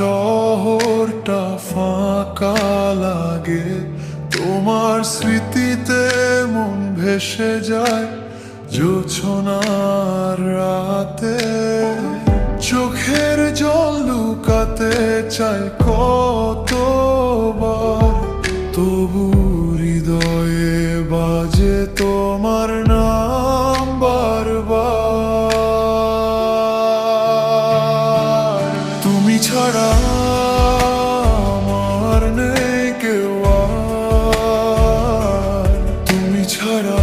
শহরটা ফাঁকা লাগে, তোমার স্মৃতিতে মন ভেসে যায় জোছনার রাতে। চোখের জল লুকাতে চাই কতবার, তবু হৃদয়ে বাজে তোমার নাম বারবার। তুমি ছাড়া আমার নেই কেউ আর, তুমি ছাড়া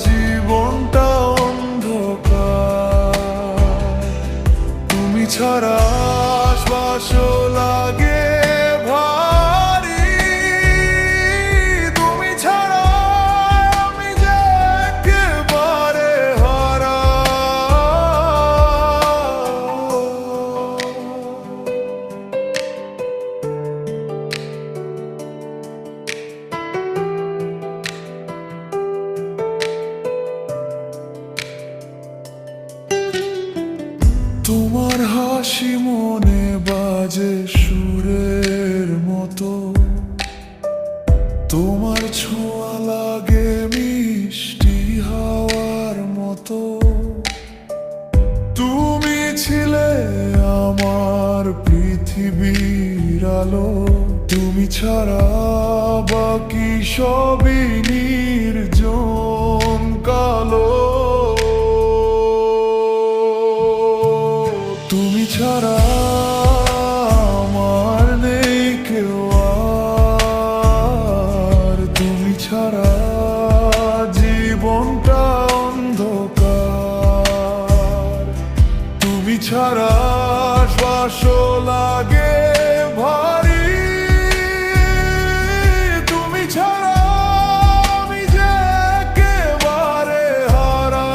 জীবনটা অন্ধকার। তুমি ছাড়া শ্বাসও লাগে ভারী, তুমি ছাড়া আমি যে একেবারে হারা। তোমার হাসি মনে বাজে সুরের মতো, তোমার ছোঁয়া লাগে মিষ্টি হাওয়ার মতো। তুমি ছিলে আমার পৃথিবীর আলো, তুমি ছাড়া বাকি সবই নির্জন কালো। তুমি ছাড়া আমার নেই কেউ আর, তুমি ছাড়া জীবনটা অন্ধকার। তুমি ছাড়া শ্বাসও লাগে ভারী, তুমি ছাড়া আমি যে একেবারে হারা।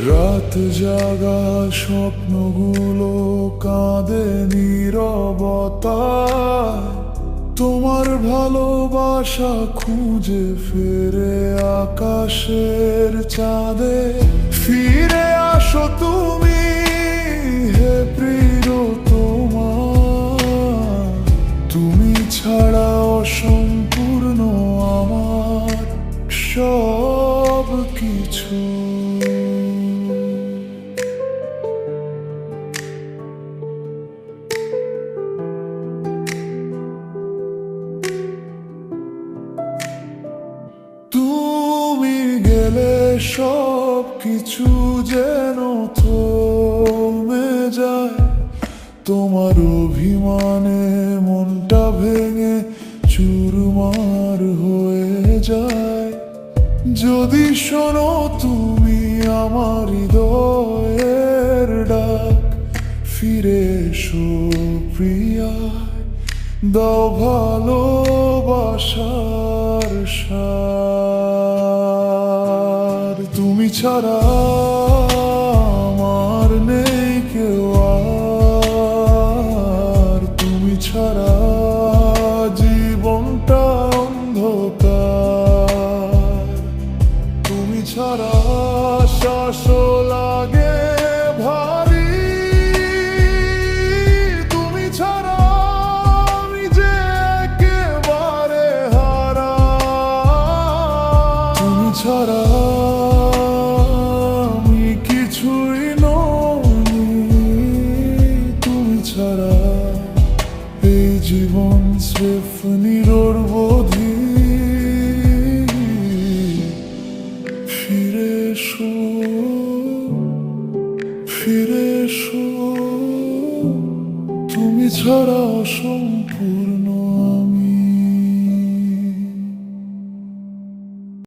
রাত জাগা স্বপ্নগুলো কাঁদে নীরবতায়, তোমার ভালোবাসা খুঁজে ফেরে আকাশের চাঁদে। ফিরে আসো তুমি হে প্রিয়তমা, তুমি ছাড়া অসম্পূর্ণ আমার সব কিছু। তুমি গেলে সব কিছু যেন থমে যায়, তোমার অভিমানে মনটা ভেঙে চুরমার হয়ে যায়। যদি শোনো তুমি আমার হৃদয়ের ডাক, ফিরে এসো প্রিয়া, দাও ভালোবাসার সার। তুমি ছাড়া আমার নেই কেউ আর, তুমি ছাড়া জীবনটা অন্ধকার। তুমি ছাড়া শ্বাসও লাগে ভারী, তুমি ছাড়া আমি যে একেবারে হারা। তুমি ছাড়া আমি কিছুই নই, তুমি ছাড়া এই জীবন স্রেফ নিরবধি। ফিরে এসো, ফিরে এসো, তুমি ছাড়া অসম্ভব।